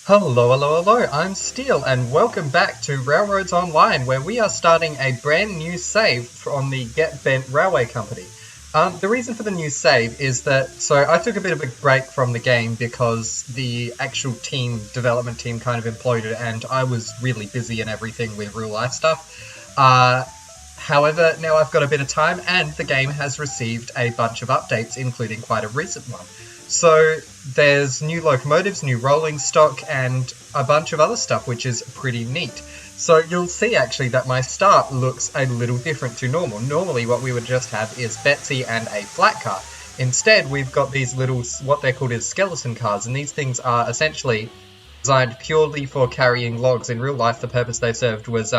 Hello, I'm Steele, and welcome back to Railroads Online, where we are starting a brand new save on the Get Bent Railway Company. The reason for the new save is that, so I took a bit of a break from the game because the actual development team kind of imploded, and I was really busy and everything with real life stuff. However, now I've got a bit of time, and the game has received a bunch of updates, including quite a recent one. So there's new locomotives, new rolling stock, and a bunch of other stuff, which is pretty neat. So you'll see actually that my start looks a little different to normal. Normally what we would just have is Betsy and a flat car. Instead, we've got these little, what they're called is skeleton cars, and these things are essentially designed purely for carrying logs. In real life, the purpose they served was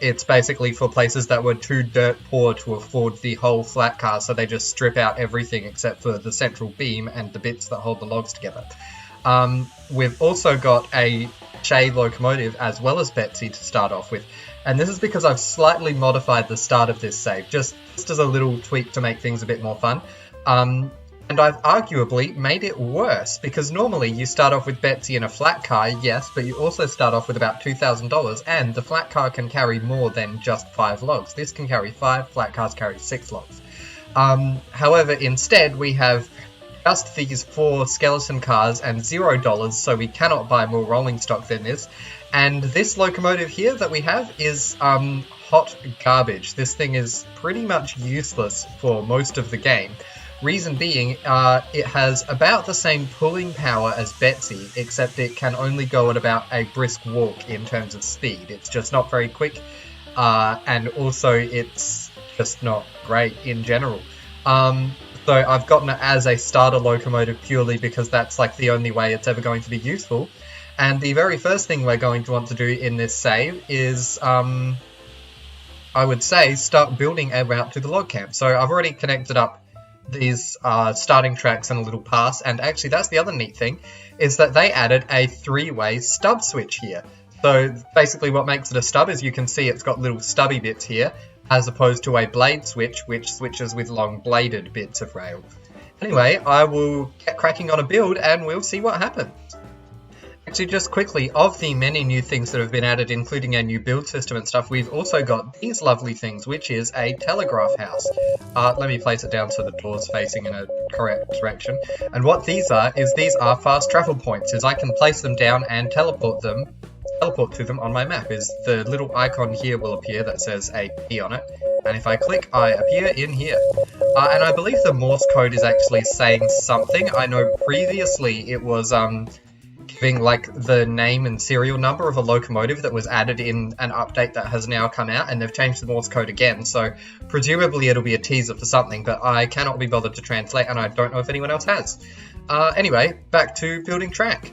it's basically for places that were too dirt poor to afford the whole flat car, so they just strip out everything except for the central beam and the bits that hold the logs together. We've also got a Shay locomotive as well as Betsy to start off with, and this is because I've slightly modified the start of this save, just as a little tweak to make things a bit more fun. And I've arguably made it worse, because normally you start off with Betsy in a flat car, yes, but you also start off with about $2,000, and the flat car can carry more than just 5 logs. This can carry 5, flat cars carry 6 logs. However, instead we have just these 4 skeleton cars and $0, so we cannot buy more rolling stock than this. And this locomotive here that we have is hot garbage. This thing is pretty much useless for most of the game. Reason being, it has about the same pulling power as Betsy, except it can only go at about a brisk walk in terms of speed. It's just not very quick, and also it's just not great in general. So I've gotten it as a starter locomotive purely because that's like the only way it's ever going to be useful. And the very first thing we're going to want to do in this save is, I would say, start building a route to the log camp. So I've already connected up these starting tracks and a little pass, and actually that's the other neat thing, is that they added a 3-way stub switch here. So basically what makes it a stub is you can see it's got little stubby bits here, as opposed to a blade switch, which switches with long bladed bits of rail. Anyway, I will get cracking on a build and we'll see what happens. Actually, just quickly, of the many new things that have been added, including a new build system and stuff, we've also got these lovely things, which is a telegraph house. Let me place it down so the door's facing in a correct direction. And what these are, is these are fast travel points, is I can place them down and teleport to them on my map. Is the little icon here will appear that says a P on it, and if I click, I appear in here. And I believe the Morse code is actually saying something. I know previously it was, giving like the name and serial number of a locomotive that was added in an update that has now come out, and they've changed the Morse code again, so presumably it'll be a teaser for something, but I cannot be bothered to translate, and I don't know if anyone else has. Anyway, back to building track.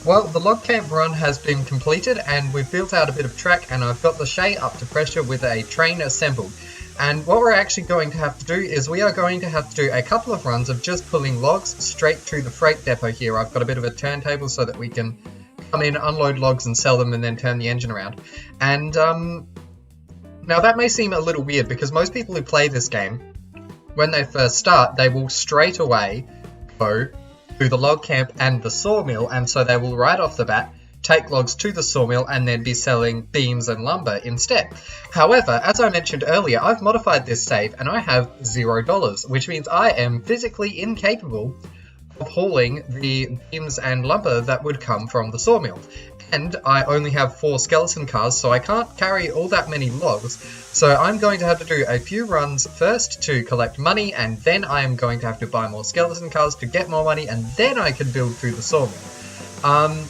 Well, the log camp run has been completed, and we've built out a bit of track, and I've got the Shay up to pressure with a train assembled. And what we're actually going to have to do is we are going to have to do a couple of runs of just pulling logs straight to the freight depot here. I've got a bit of a turntable so that we can come in, unload logs and sell them and then turn the engine around. And now that may seem a little weird because most people who play this game, when they first start, they will straight away go to the log camp and the sawmill, and so they will right off the bat take logs to the sawmill and then be selling beams and lumber instead. However, as I mentioned earlier, I've modified this save and I have $0, which means I am physically incapable of hauling the beams and lumber that would come from the sawmill. And I only have 4 skeleton cars, so I can't carry all that many logs, so I'm going to have to do a few runs first to collect money, and then I am going to have to buy more skeleton cars to get more money, and then I can build through the sawmill.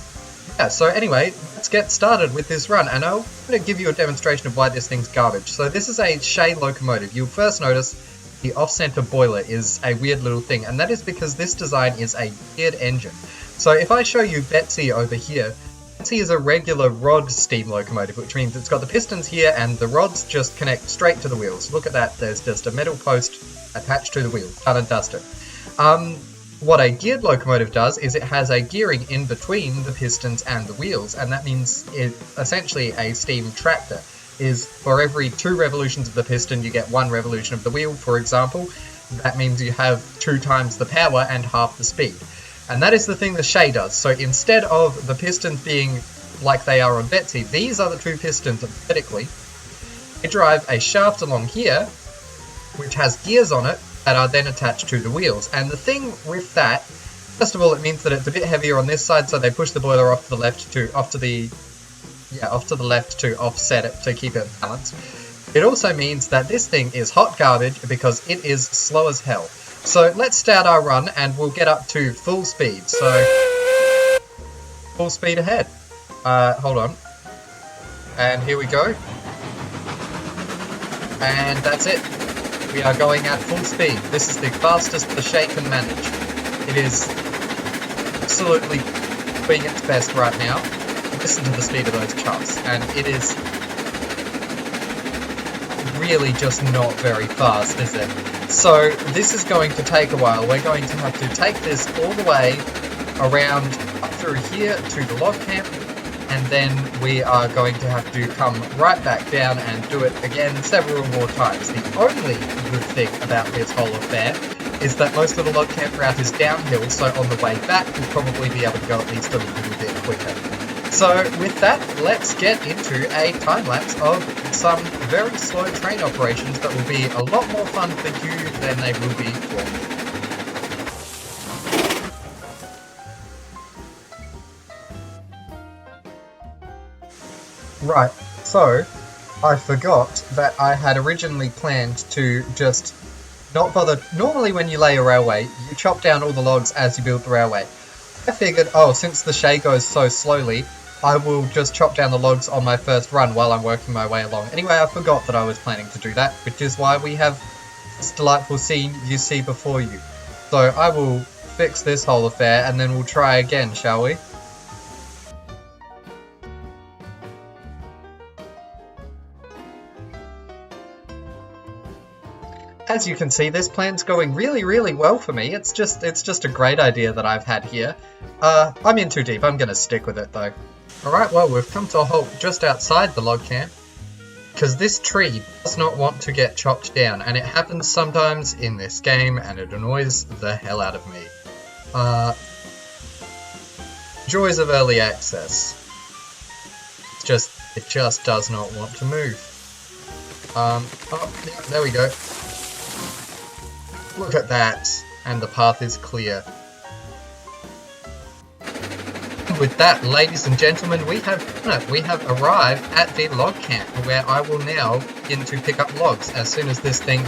Yeah, so anyway, let's get started with this run, and I'm going to give you a demonstration of why this thing's garbage. So this is a Shay locomotive. You'll first notice the off-center boiler is a weird little thing, and that is because this design is a geared engine. So if I show you Betsy over here, Betsy is a regular rod steam locomotive, which means it's got the pistons here and the rods just connect straight to the wheels. Look at that, there's just a metal post attached to the wheel, done and dusted. What a geared locomotive does is it has a gearing in between the pistons and the wheels, and that means it's essentially a steam tractor. Is for every 2 revolutions of the piston you get 1 revolution of the wheel, for example. That means you have 2 times the power and half the speed. And that is the thing the Shay does. So instead of the pistons being like they are on Betsy, these are the two pistons vertically. They drive a shaft along here, which has gears on it that are then attached to the wheels. And the thing with that, first of all, it means that it's a bit heavier on this side, so they push the boiler off to the left to offset it to keep it balanced. It also means that this thing is hot garbage because it is slow as hell. So let's start our run and we'll get up to full speed. So full speed ahead. Hold on. And here we go. And that's it. We are going at full speed. This is the fastest the Shay can manage. It is absolutely doing its best right now. Listen to the speed of those chucks, and it is really just not very fast, is it? So this is going to take a while. We're going to have to take this all the way around up through here to the log camp, and then we are going to have to come right back down and do it again several more times. The only good thing about this whole affair is that most of the log camp route is downhill, so on the way back we'll probably be able to go at least a little bit quicker. So with that, let's get into a time-lapse of some very slow train operations that will be a lot more fun for you than they will be for me. Right, so I forgot that I had originally planned to just not bother. Normally when you lay a railway, you chop down all the logs as you build the railway. I figured, oh, since the Shay goes so slowly, I will just chop down the logs on my first run while I'm working my way along. Anyway, I forgot that I was planning to do that, which is why we have this delightful scene you see before you. So I will fix this whole affair and then we'll try again, shall we? As you can see, this plan's going really, really well for me. It's just a great idea that I've had here. I'm in too deep. I'm going to stick with it, though. Alright, well, we've come to a halt just outside the log camp, because this tree does not want to get chopped down, and it happens sometimes in this game, and it annoys the hell out of me. Joys of early access. It just does not want to move. Oh, yeah, there we go. Look at that, and the path is clear. With that, ladies and gentlemen, we have arrived at the log camp, where I will now begin to pick up logs as soon as this thing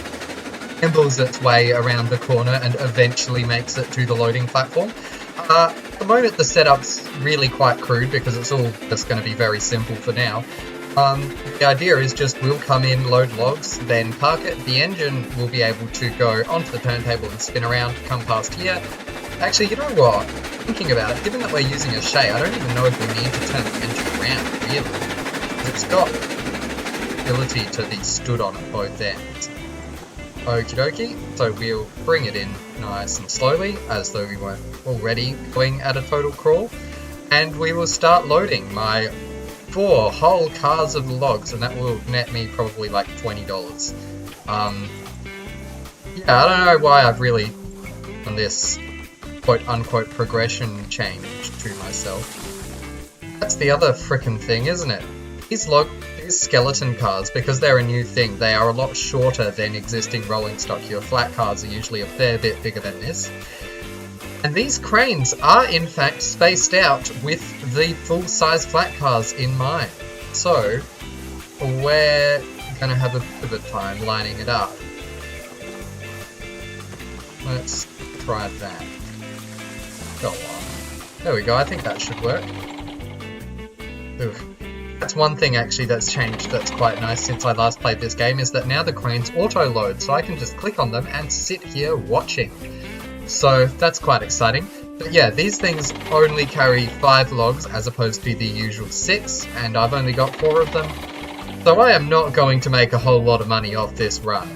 ambles its way around the corner and eventually makes it to the loading platform. At the moment the setup's really quite crude because it's all just going to be very simple for now. The idea is just we'll come in, load logs, then park it. The engine will be able to go onto the turntable and spin around, come past here. Actually, you know what? Thinking about it, given that we're using a Shay, I don't even know if we need to turn the engine around, really. Because it's got the ability to be stood on at both ends. Okie dokie, so we'll bring it in nice and slowly, as though we weren't already going at a total crawl. And we will start loading my 4 whole cars of logs, and that will net me probably like $20. Yeah, I don't know why I've really done this quote-unquote progression change to myself. That's the other frickin' thing, isn't it? These skeleton cars, because they're a new thing, they are a lot shorter than existing rolling stock. Your flat cars are usually a fair bit bigger than this. And these cranes are in fact spaced out with the full-size flat cars in mind. So, we're gonna have a bit of a time lining it up. Let's try that. Go on. There we go, I think that should work. Oof. That's one thing actually that's changed that's quite nice since I last played this game, is that now the cranes auto-load, so I can just click on them and sit here watching. So that's quite exciting. But yeah, these things only carry 5 logs as opposed to the usual 6, and I've only got 4 of them. So I am not going to make a whole lot of money off this run.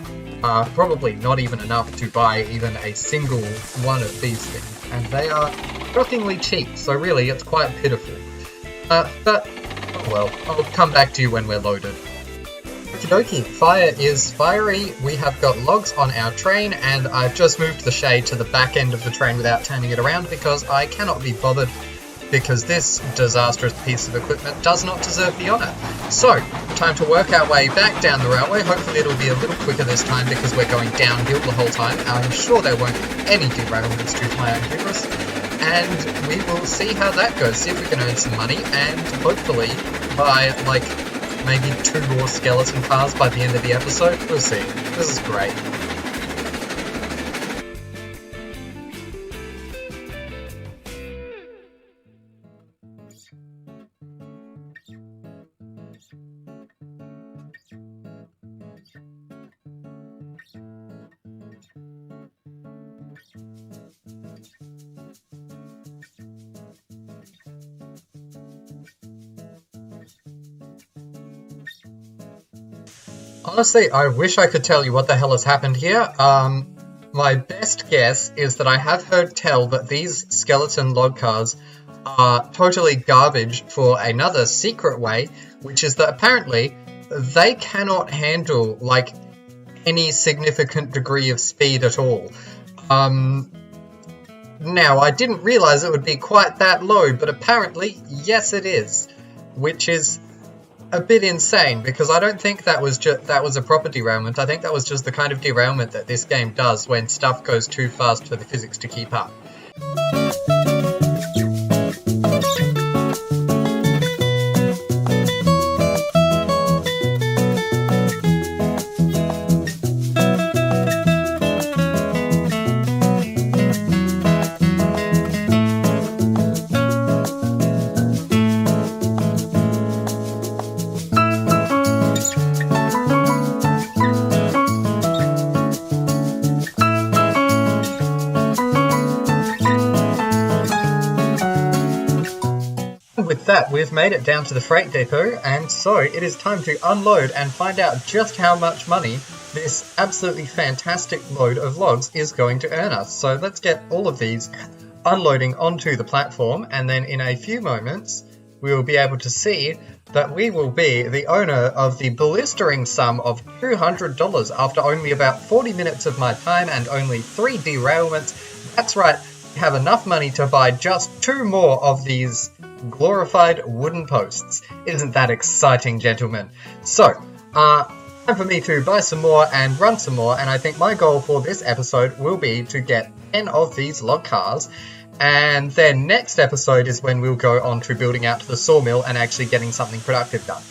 Probably not even enough to buy even a single one of these things. And they are shockingly cheap, so really it's quite pitiful. But, oh well, I'll come back to you when we're loaded. Okie, fire is fiery. We have got logs on our train, and I've just moved the shade to the back end of the train without turning it around because I cannot be bothered, because this disastrous piece of equipment does not deserve the honour. So, time to work our way back down the railway. Hopefully it'll be a little quicker this time because we're going downhill the whole time. I'm sure there won't be any derailments due to my own hubris. And we will see how that goes, see if we can earn some money, and hopefully buy, like, maybe 2 more skeleton cars by the end of the episode. We'll see. This is great. Honestly, I wish I could tell you what the hell has happened here. My best guess is that I have heard tell that these skeleton log cars are totally garbage for another secret way, which is that apparently they cannot handle, like, any significant degree of speed at all. Now, I didn't realize it would be quite that low, but apparently, yes it is, which is a bit insane, because I don't think that was a proper derailment. I think that was just the kind of derailment that this game does when stuff goes too fast for the physics to keep up. With that, we've made it down to the freight depot, and so it is time to unload and find out just how much money this absolutely fantastic load of logs is going to earn us. So let's get all of these unloading onto the platform, and then in a few moments we will be able to see that we will be the owner of the blistering sum of $200 after only about 40 minutes of my time and only 3 derailments. That's right, we have enough money to buy just 2 more of these glorified wooden posts. Isn't that exciting, gentlemen? So, time for me to buy some more and run some more, and I think my goal for this episode will be to get 10 of these log cars, and then next episode is when we'll go on to building out to the sawmill and actually getting something productive done.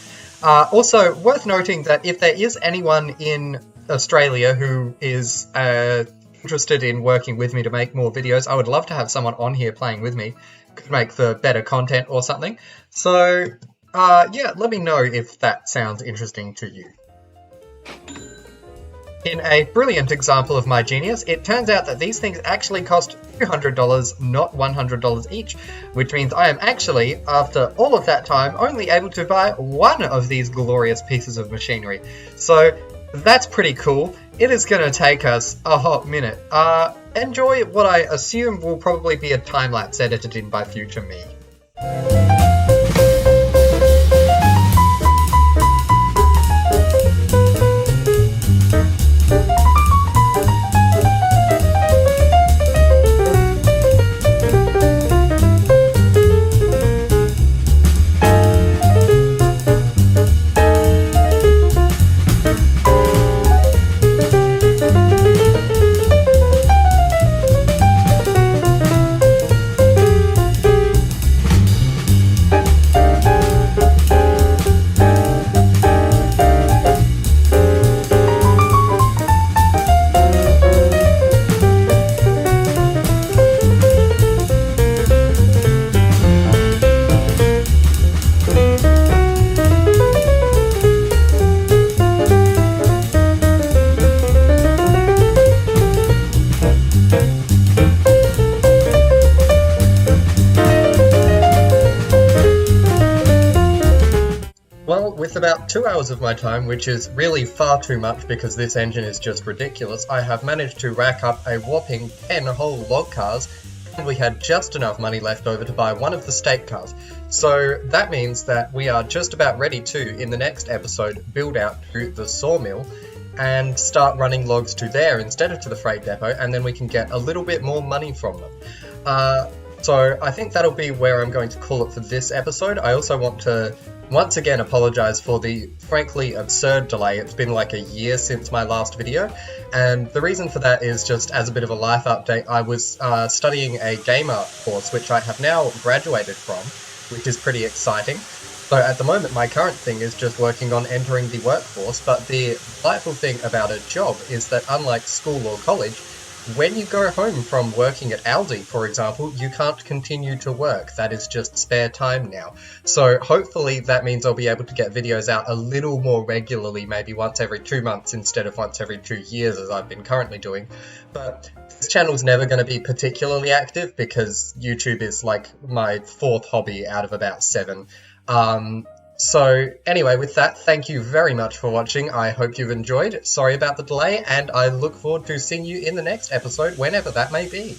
Also, worth noting that if there is anyone in Australia who is interested in working with me to make more videos, I would love to have someone on here playing with me. Could make for better content or something. So, yeah, let me know if that sounds interesting to you. In a brilliant example of my genius, it turns out that these things actually cost $200, not $100 each, which means I am actually, after all of that time, only able to buy 1 of these glorious pieces of machinery. So, that's pretty cool. It is going to take us a hot minute. Enjoy what I assume will probably be a time-lapse edited in by future me. With about 2 hours of my time, which is really far too much because this engine is just ridiculous, I have managed to rack up a whopping 10 whole log cars and we had just enough money left over to buy one of the steak cars. So that means that we are just about ready to, in the next episode, build out to the sawmill and start running logs to there instead of to the freight depot, and then we can get a little bit more money from them. So I think that'll be where I'm going to call it for this episode. I also want to once again apologize for the frankly absurd delay. It's been like a year since my last video, and the reason for that is just as a bit of a life update. I was studying a game art course, which I have now graduated from, which is pretty exciting. So at the moment, my current thing is just working on entering the workforce, but the delightful thing about a job is that unlike school or college, when you go home from working at Aldi, for example, you can't continue to work. That is just spare time now. So hopefully that means I'll be able to get videos out a little more regularly, maybe once every 2 months instead of once every 2 years as I've been currently doing. But this channel's never going to be particularly active because YouTube is like my 4th hobby out of about 7. So anyway, with that, thank you very much for watching. I hope you've enjoyed. Sorry about the delay, and I look forward to seeing you in the next episode, whenever that may be.